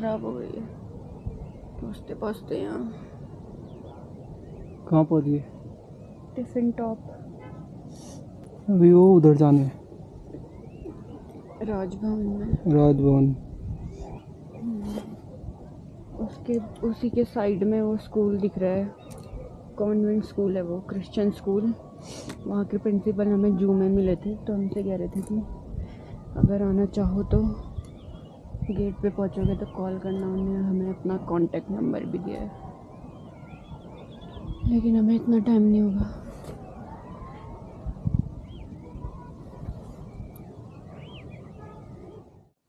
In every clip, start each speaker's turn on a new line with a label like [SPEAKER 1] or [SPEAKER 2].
[SPEAKER 1] ख़राब हो गई है पहुँचते पहुँचते। यहाँ
[SPEAKER 2] कहाँ पहुँच गए?
[SPEAKER 1] Tiffin top.
[SPEAKER 2] अभी वो उधर जाने
[SPEAKER 1] राजभवन में।
[SPEAKER 2] राजभवन।
[SPEAKER 1] उसके उसी के साइड में वो स्कूल दिख रहा है, कॉन्वेंट स्कूल है वो, क्रिश्चियन स्कूल। वहाँ के प्रिंसिपल हमें जू में मिले थे, तो हमसे कह रहे थे कि अगर आना चाहो तो गेट पे पहुँचोगे तो कॉल करना। उन्होंने हमें अपना कांटेक्ट नंबर भी दिया है, लेकिन हमें इतना टाइम नहीं होगा।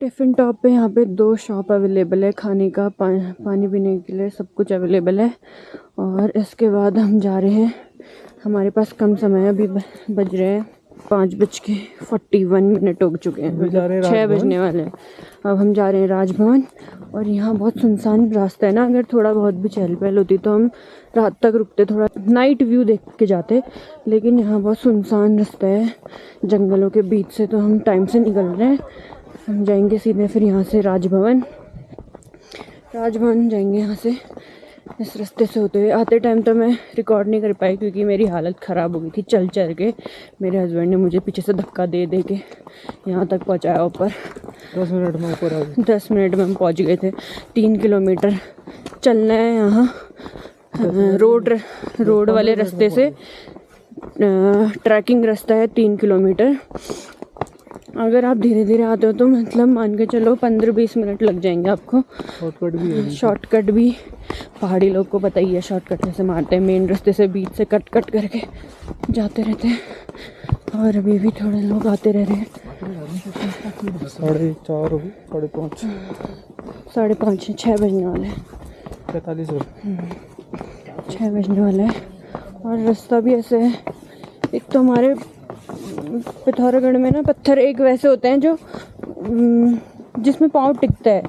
[SPEAKER 1] टिफ़िन टॉप पे यहाँ पे 2 शॉप अवेलेबल है, खाने का, पानी पीने के लिए सब कुछ अवेलेबल है। और इसके बाद हम जा रहे हैं, हमारे पास कम समय है, अभी बज रहे हैं 5:41 हो चुके हैं, 6 बजने वाले हैं। अब हम जा रहे हैं राजभवन। और यहाँ बहुत सुनसान रास्ता है ना, अगर थोड़ा बहुत भी चहल पहल होती तो हम रात तक रुकते, थोड़ा नाइट व्यू देख के जाते, लेकिन यहाँ बहुत सुनसान रास्ता है जंगलों के बीच से, तो हम टाइम से निकल रहे हैं। हम जाएंगे सीधे फिर यहाँ से राजभवन जाएंगे यहाँ से, इस रास्ते से होते हुए। आते टाइम तो मैं रिकॉर्ड नहीं कर पाई क्योंकि मेरी हालत ख़राब हो गई थी चल के। मेरे हस्बैंड ने मुझे पीछे से धक्का दे के यहाँ तक पहुँचाया ऊपर।
[SPEAKER 2] 10 मिनट में ऊपर आ गए।
[SPEAKER 1] 10 मिनट में हम पहुँच गए थे। 3 किलोमीटर चलना है यहाँ रोड वाले रास्ते से। ट्रैकिंग रास्ता है 3 किलोमीटर। अगर आप धीरे धीरे आते हो तो मतलब मान के चलो 15-20 मिनट लग जाएंगे आपको। शॉर्टकट भी पहाड़ी लोग को पता ही है, शॉर्टकट कैसे मारते हैं, मेन रास्ते से बीच से कट करके जाते रहते हैं। और अभी भी थोड़े लोग आते रह रहे हैं।
[SPEAKER 2] 4:30
[SPEAKER 1] 5:30 6 बजने वाले हैं।
[SPEAKER 2] 45
[SPEAKER 1] 6 बजने वाला है। और रास्ता भी ऐसे है, एक तो हमारे पिथौरागढ़ में ना पत्थर एक वैसे होते हैं जो जिसमें पाँव टिकता है,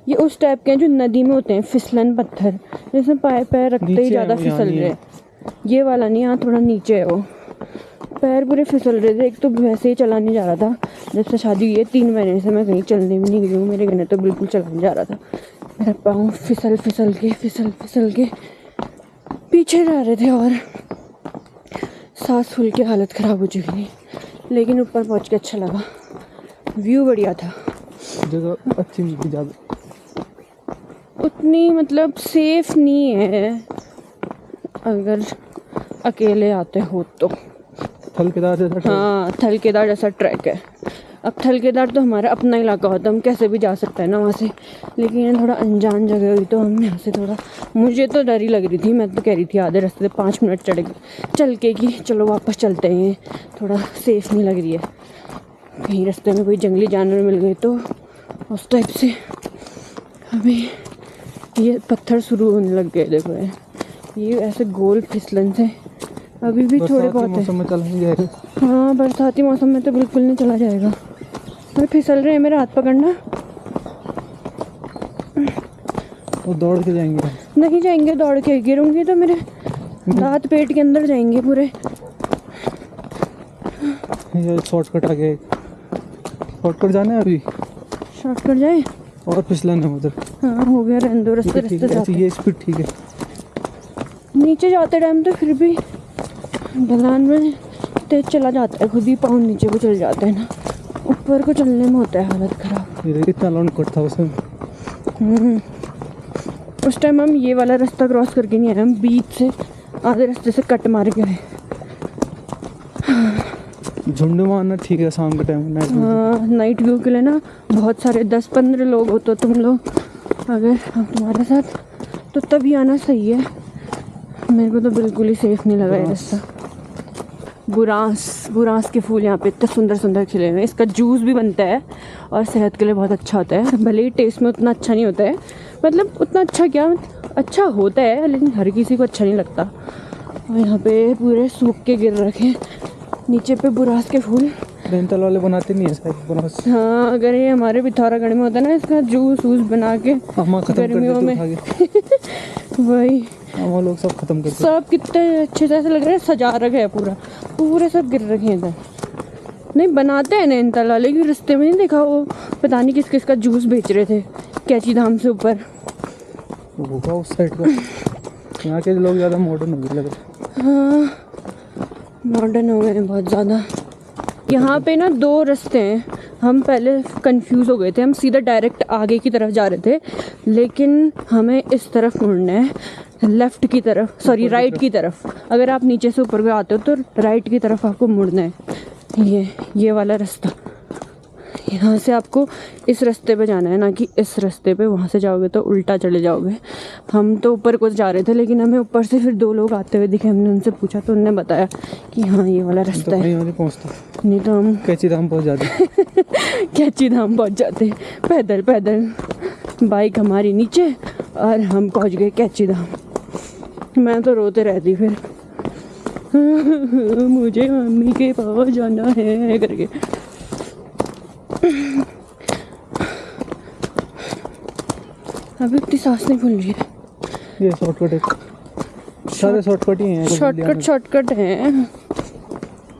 [SPEAKER 1] ये उस टाइप के हैं जो नदी में होते हैं, फिसलन पत्थर, जिसमें पैर रखते ही ज़्यादा फिसल रहे। ये वाला नहीं, यहाँ थोड़ा नीचे है, वो पैर पूरे फिसल रहे थे। एक तो वैसे ही चला नहीं जा रहा था, जब से शादी हुई है 3 महीने से मैं कहीं चलने भी नहीं गई हूँ, मेरे घर तो बिल्कुल चला नहीं जा रहा था। मेरा पाँव फिसल के पीछे जा रहे थे और सांस फूल के हालत ख़राब हो चुकी थी। लेकिन ऊपर पहुँच के अच्छा लगा, व्यू बढ़िया था।
[SPEAKER 2] जगह अच्छी नहीं थी ज़्यादा,
[SPEAKER 1] उतनी मतलब सेफ नहीं है अगर अकेले आते हो तो।
[SPEAKER 2] थलकेदार जैसा,
[SPEAKER 1] हाँ थलकेदार जैसा ट्रैक है। अब थलकेदार तो हमारा अपना इलाका होता, हम कैसे भी जा सकते हैं ना वहाँ से, लेकिन ये थोड़ा अनजान जगह हुई तो हम यहाँ से थोड़ा, मुझे तो डर ही लग रही थी। मैं तो कह रही थी आधे रास्ते से 5 मिनट चल के कि चलो वापस चलते हैं, थोड़ा सेफ नहीं लग रही है, कहीं रास्ते में कोई जंगली जानवर मिल गए तो उस टाइप से। अभी ये पत्थर शुरू होने लग गए, देखो ये ऐसे गोल फिसलन से अभी भी थोड़े बहुत है।
[SPEAKER 2] मौसम में चला नहीं जाएगा।
[SPEAKER 1] हाँ बरसाती मौसम में तो बिल्कुल नहीं चला जाएगा। अरे फिसल रहे हैं, मेरा हाथ पकड़ना।
[SPEAKER 2] वो दौड़ के जाएंगे?
[SPEAKER 1] नहीं जाएंगे दौड़ के, गिरूंगी तो मेरे दांत पेट के अंदर जाएंगे पूरे।
[SPEAKER 2] ये शॉर्टकट आ गया, शॉर्टकट जाना है अभी,
[SPEAKER 1] शॉर्टकट जाए
[SPEAKER 2] और फिसलन है उधर।
[SPEAKER 1] हाँ हो गया, रहने दो, रास्ते जाते।
[SPEAKER 2] ये स्पीड ठीक है।
[SPEAKER 1] नीचे जाते टाइम तो फिर भी ढलान में तेज चला जाता है, खुद ही पाँव नीचे को चल जाते हैं ना, ऊपर को चलने में होता है हालत ख़राब।
[SPEAKER 2] ये कितना लॉन्ग कट था उसमें।
[SPEAKER 1] उस टाइम हम ये वाला रास्ता क्रॉस करके नहीं आए, हम बीच से आधे रास्ते से कट मार के आए।
[SPEAKER 2] झुंड में आना ठीक है शाम के टाइम।
[SPEAKER 1] हाँ नाइट व्यू के लिए ना बहुत सारे 10-15 लोग हो तो तुम लोग अगर हम तुम्हारे साथ तो तभी आना सही है। मेरे को तो बिल्कुल ही सेफ नहीं लगा ये रास्ता। बुरांस के फूल यहाँ पे इतने सुंदर खिले हुए हैं। इसका जूस भी बनता है और सेहत के लिए बहुत अच्छा होता है, भले ही टेस्ट में उतना अच्छा नहीं होता है, मतलब उतना अच्छा क्या, अच्छा होता है लेकिन हर किसी को अच्छा नहीं लगता। और यहाँ पे पूरे सूख के गिर रखे हैं नीचे पे बुरांस के फूल।
[SPEAKER 2] भैंतल वाले बनाते नहीं है शायद बुरांस।
[SPEAKER 1] हाँ अगर ये हमारे पिथौरागढ़ में होता है ना, इसका जूस बना के गर्मियों में वही
[SPEAKER 2] हम लोग सब खत्म करते।
[SPEAKER 1] सब कितने अच्छे से ऐसे लग रहे हैं सजा रखे हैं, पूरे सब गिर रखे हैं इधर। नहीं बनाते हैं नैनीताल वाले, लेकिन रास्ते में नहीं देखा वो पता नहीं किस का जूस बेच रहे थे, कैची धाम से ऊपर।
[SPEAKER 2] होगा उस साइड का। यहाँ के लोग ज़्यादा मॉडर्न हो गए लग रहा है।
[SPEAKER 1] हाँ मॉडर्न हो गए हैं बहुत ज़्यादा। यहाँ पे ना 2 रास्ते हैं। हम पहले कंफ्यूज हो गए थे, हम सीधा डायरेक्ट आगे की तरफ जा रहे थे, लेकिन हमें इस तरफ मुड़ना है, लेफ़्ट की तरफ, सॉरी राइट की तरफ। अगर आप नीचे से ऊपर को आते हो तो राइट की तरफ आपको मुड़ना है। ये वाला रास्ता, यहाँ से आपको इस रास्ते पे जाना है, ना कि इस रास्ते पे। वहाँ से जाओगे तो उल्टा चले जाओगे। हम तो ऊपर को जा रहे थे, लेकिन हमें ऊपर से फिर 2 लोग आते हुए दिखे। हमने उनसे पूछा तो उन्होंने बताया कि हाँ ये वाला रास्ता है।
[SPEAKER 2] नहीं पहुँचता,
[SPEAKER 1] नहीं तो हम
[SPEAKER 2] कैची धाम पहुँच जाते।
[SPEAKER 1] कैची धाम पहुँच जाते पैदल पैदल। बाइक हमारी नीचे और हम पहुँच गए कैची धाम। मैं तो रोते रहती फिर मुझे मम्मी के पास जाना है करके। अभी इतनी सांस नहीं फूल रही है।
[SPEAKER 2] ये शॉर्टकट है, सारे शॉर्टकट ही हैं।
[SPEAKER 1] शॉर्टकट हैं,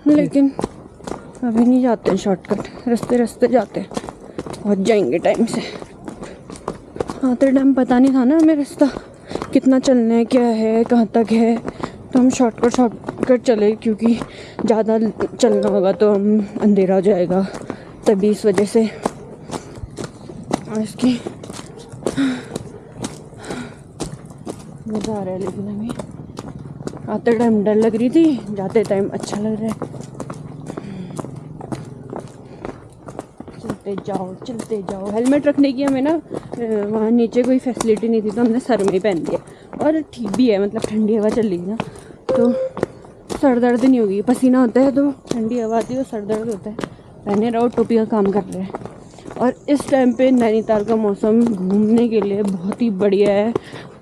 [SPEAKER 1] लेकिन अभी नहीं जाते हैं शॉर्टकट। रास्ते जाते हैं, पहुँच जाएंगे टाइम से। आते टाइम पता नहीं था ना हमें रास्ता कितना चलना है, क्या है, कहाँ तक है, तो हम शॉर्टकट चले, क्योंकि ज़्यादा चलना होगा तो हम अंधेरा हो जाएगा, तभी इस वजह से। और इसकी मज़ा आ रहा है, लेकिन हमें आते टाइम डर लग रही थी, जाते टाइम अच्छा लग रहा है। चलते जाओ। हेलमेट रखने की हमें ना वहाँ नीचे कोई फैसिलिटी नहीं थी, तो हमने सर में ही पहन लिया। और ठीक भी है, मतलब ठंडी हवा चल रही है ना, तो सर दर्द नहीं होगी। पसीना होता है तो ठंडी हवा आती है, तो सर दर्द होता है। पहने रहो, टोपी का काम कर रहे हैं। और इस टाइम पे नैनीताल का मौसम घूमने के लिए बहुत ही बढ़िया है।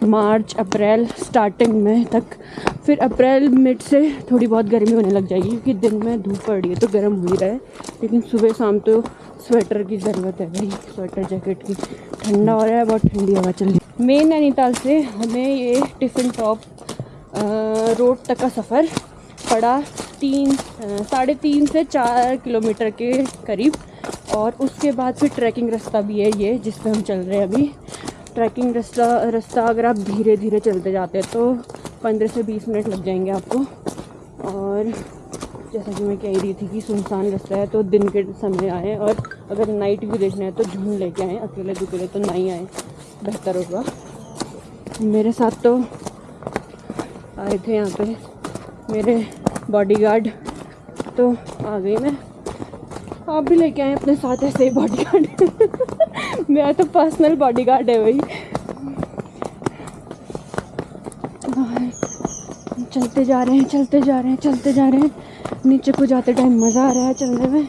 [SPEAKER 1] मार्च अप्रैल स्टार्टिंग में तक, फिर अप्रैल मिड से थोड़ी बहुत गर्मी होने लग जाएगी, क्योंकि दिन में धूप पड़ रही है तो गर्म हो ही रहा है। लेकिन सुबह शाम तो स्वेटर की ज़रूरत है भाई, स्वेटर जैकेट की। ठंडा हो रहा है, बहुत ठंडी हवा चल रही है। मेन नैनीताल से हमें ये टिफ़िन टॉप रोड तक का सफ़र पड़ा 3.5 से 4 किलोमीटर के करीब। और उसके बाद फिर ट्रैकिंग रास्ता भी है ये, जिस पे हम चल रहे हैं अभी। ट्रैकिंग रास्ता अगर आप धीरे धीरे चलते जाते हैं तो 15 से 20 मिनट लग जाएंगे आपको। और जैसा कि मैं कह रही थी कि सुनसान रास्ता है, तो दिन के समय आए, और अगर नाइट व्यू देखना है तो झूम लेके आएँ। अकेले दुकेले तो नहीं आए, बेहतर होगा। मेरे साथ तो आए थे यहाँ पे मेरे बॉडीगार्ड, तो आ गई मैं। आप भी लेके आए अपने साथ ऐसे ही बॉडीगार्ड। मेरा तो पर्सनल बॉडीगार्ड है भाई। चलते जा रहे हैं। नीचे को जाते टाइम मज़ा आ रहा है चलने में।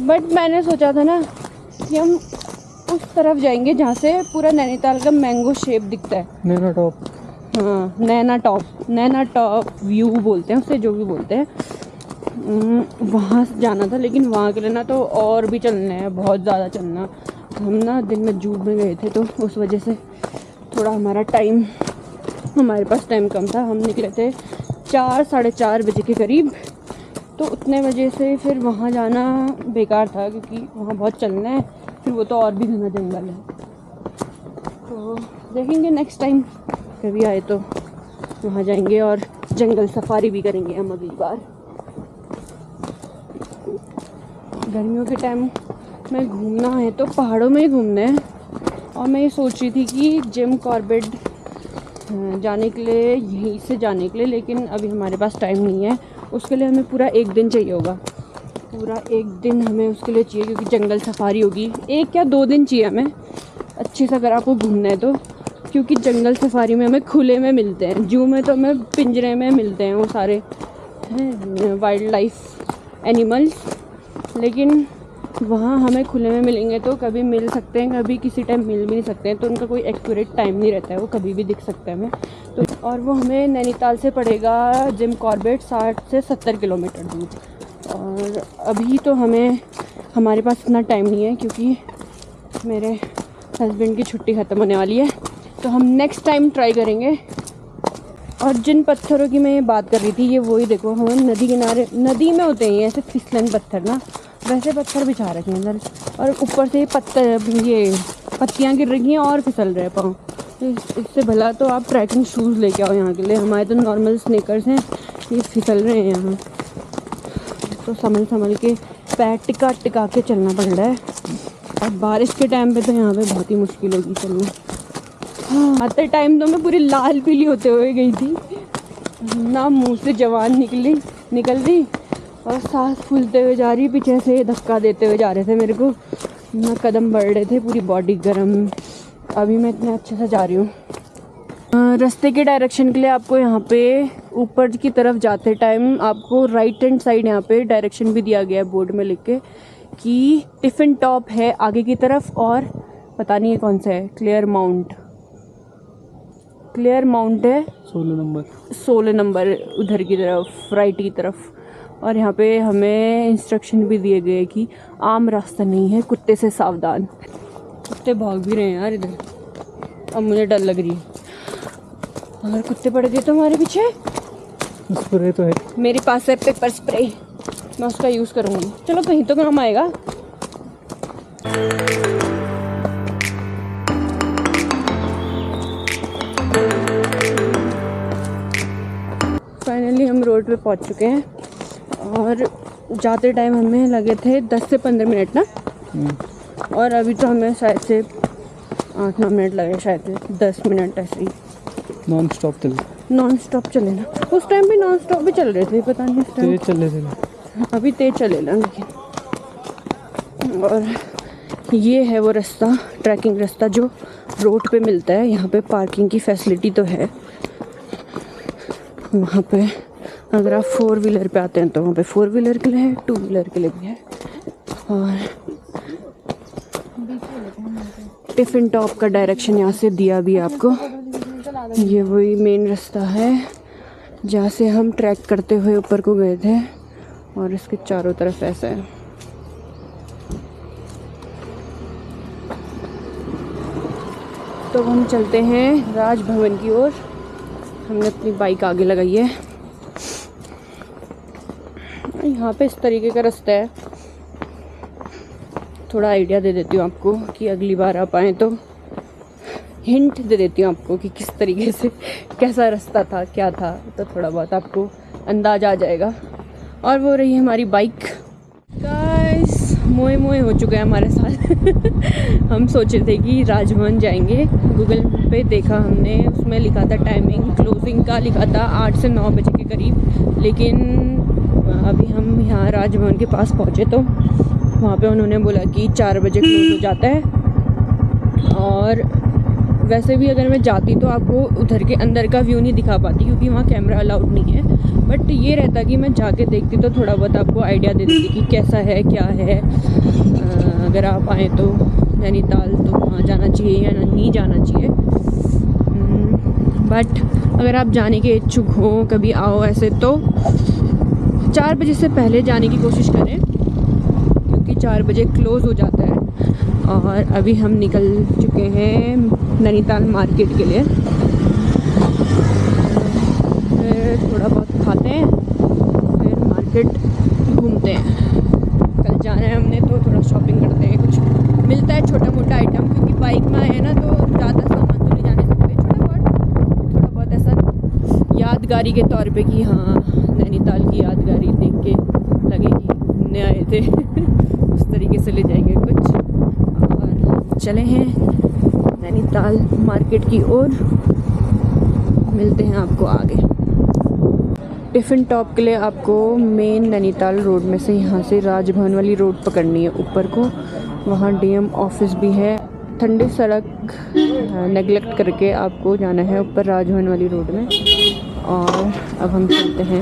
[SPEAKER 1] बट मैंने सोचा था ना कि हम उस तरफ जाएंगे जहाँ से पूरा नैनीताल का मैंगो शेप दिखता है।
[SPEAKER 2] नैना टॉप,
[SPEAKER 1] हाँ नैना टॉप व्यू बोलते हैं उसे, जो भी बोलते हैं। वहाँ जाना था, लेकिन वहाँ के लिए ना तो और भी चलना है, बहुत ज़्यादा चलना। हम ना दिन में जूब में गए थे, तो उस वजह से थोड़ा हमारे पास टाइम कम था। हम निकले थे 4-4:30 बजे के करीब, तो उतने बजे से फिर वहाँ जाना बेकार था, क्योंकि वहाँ बहुत चलना है। फिर वो तो और भी घना जंगल है, तो देखेंगे नेक्स्ट टाइम कभी आए तो वहाँ जाएंगे और जंगल सफारी भी करेंगे हम अगली बार। गर्मियों के टाइम में घूमना है तो पहाड़ों में ही घूमना है। और मैं ये सोच रही थी कि जिम कॉर्बेट जाने के लिए, यहीं से जाने के लिए, लेकिन अभी हमारे पास टाइम नहीं है। उसके लिए हमें पूरा 1 दिन चाहिए होगा, पूरा 1 दिन हमें उसके लिए चाहिए, क्योंकि जंगल सफारी होगी। 1 या 2 दिन चाहिए हमें अच्छे से, अगर आपको घूमना है तो। क्योंकि जंगल सफारी में हमें खुले में मिलते हैं, जू में तो हमें पिंजरे में मिलते हैं वो सारे वाइल्ड लाइफ एनिमल्स, लेकिन वहाँ हमें खुले में मिलेंगे तो कभी मिल सकते हैं, कभी किसी टाइम मिल भी नहीं सकते हैं। तो उनका कोई एक्यूरेट टाइम नहीं रहता है, वो कभी भी दिख सकता है हमें तो। और वो हमें नैनीताल से पड़ेगा जिम कॉर्बेट 60 से 70 किलोमीटर दूर। और अभी तो हमारे पास इतना टाइम नहीं है, क्योंकि मेरे हस्बैंड की छुट्टी ख़त्म होने वाली है, तो हम नेक्स्ट टाइम ट्राई करेंगे। और जिन पत्थरों की मैं ये बात कर रही थी, ये वही देखो, हम नदी किनारे, नदी में होते हैं ऐसे फिसलन पत्थर ना, वैसे पत्थर बिछा रखे हैं इधर, और ऊपर से ये पत्तियाँ गिर रही हैं और फिसल रहे हैं पाँव। इससे भला तो आप ट्रैकिंग शूज़ लेके आओ यहाँ के लिए, हमारे तो नॉर्मल स्नीकर्स हैं, ये फिसल रहे हैं यहाँ। तो संभल के पैर टिका टिका के चलना पड़ रहा है। और बारिश के टाइम पे तो यहाँ पे बहुत ही मुश्किल होगी चलना। हाँ, आते टाइम तो मैं पूरी लाल पीली होते हुए गई थी, ना मुंह से जवान निकल रही और सांस फूलते हुए जा रही, पीछे से धक्का देते हुए जा रहे थे मेरे को, ना कदम बढ़ रहे थे, पूरी बॉडी गर्म। अभी मैं इतने अच्छे से जा रही हूँ। रास्ते के डायरेक्शन के लिए आपको यहाँ पे ऊपर की तरफ जाते टाइम आपको राइट हैंड साइड यहाँ पे डायरेक्शन भी दिया गया है बोर्ड में लिख के कि टिफ़िन टॉप है आगे की तरफ, और पता नहीं है कौन सा है, क्लियर माउंट है 16 नंबर उधर की तरफ, राइट की तरफ। और यहाँ पे हमें इंस्ट्रक्शन भी दिए गए कि आम रास्ता नहीं है, कुत्ते से सावधान। कुत्ते भाग भी रहे हैं यार इधर, अब मुझे डर लग रही है अगर कुत्ते पड़ गए तो हमारे पीछे।
[SPEAKER 2] स्प्रे तो है
[SPEAKER 1] मेरे पास है पेपर स्प्रे, मैं उसका यूज़ करूँगी। चलो कहीं तो काम आएगा। फाइनली हम रोड पे पहुँच चुके हैं और जाते टाइम हमें लगे थे 10 से 15 मिनट ना, और अभी तो हमें शायद से 8-9 मिनट लगे, शायद से 10 मिनट ऐसे ही। नॉन स्टॉप चले ना, उस टाइम भी नॉन स्टॉप भी चल रहे थे, पता नहीं इस टाइम
[SPEAKER 2] तेज चल रहे थे,
[SPEAKER 1] अभी तेज चले ना लेकिन। और ये है वो रास्ता, ट्रैकिंग रास्ता जो रोड पे मिलता है। यहाँ पे पार्किंग की फैसिलिटी तो है, वहाँ पे अगर आप 4 व्हीलर पे आते हैं तो वहाँ पे 4 व्हीलर के लिए है, 2 व्हीलर के लिए भी है। और टिफ़िन टॉप का डायरेक्शन यहाँ से दिया भी आपको। ये वही मेन रास्ता है जहाँ से हम ट्रैक करते हुए ऊपर को गए थे, और इसके चारों तरफ ऐसा है। तो हम चलते हैं राजभवन की ओर। हमने अपनी बाइक आगे लगाई है। यहाँ पे इस तरीके का रास्ता है, थोड़ा आइडिया दे देती हूँ आपको कि अगली बार आप आएँ तो हिंट दे देती हूँ आपको कि किस तरीके से कैसा रास्ता था, क्या था, तो थोड़ा बहुत आपको अंदाज़ आ जाएगा। और वो रही हमारी बाइक। गाइस मोए हो चुका है हमारे साथ। हम सोचे थे कि राजभवन जाएंगे, गूगल पे देखा हमने, उसमें लिखा था टाइमिंग क्लोजिंग का, लिखा था 8 से 9 बजे के करीब। लेकिन अभी हम यहाँ राजभवन के पास पहुँचे तो वहाँ पे उन्होंने बोला कि 4 बजे क्लोज हो जाता है। और वैसे भी अगर मैं जाती तो आपको उधर के अंदर का व्यू नहीं दिखा पाती क्योंकि वहाँ कैमरा अलाउड नहीं है। बट ये रहता कि मैं जाके देखती तो थोड़ा बहुत आपको आइडिया दे देती कि कैसा है क्या है। अगर आप आएँ तो नैनीताल तो वहाँ जाना चाहिए या नहीं जाना चाहिए। बट अगर आप जाने के इच्छुक हो, कभी आओ ऐसे, तो 4 बजे से पहले जाने की कोशिश करें क्योंकि 4 बजे क्लोज़ हो जाता है। और अभी हम निकल चुके हैं नैनीताल मार्केट के लिए। फिर थोड़ा बहुत खाते हैं, फिर मार्केट घूमते हैं। कल जाना है हमने तो थोड़ा शॉपिंग करते हैं, कुछ मिलता है छोटा मोटा आइटम, क्योंकि बाइक में आए ना तो ज़्यादा सामान तो ले जाने सकते। थोड़ा बहुत ऐसा यादगारी के तौर पे कि हाँ नैनीताल की यादगारी देख के लगे कि घूमने आए थे। उस तरीके से ले जाएंगे कुछ। और चले हैं नैनीताल मार्केट की ओर, मिलते हैं आपको आगे। टिफ़िन टॉप के लिए आपको मेन नैनीताल रोड में से यहाँ से राजभवन वाली रोड पकड़नी है ऊपर को। वहाँ डीएम ऑफिस भी है। ठंडी सड़क नेगलेक्ट करके आपको जाना है ऊपर राजभवन वाली रोड में। और अब हम चलते हैं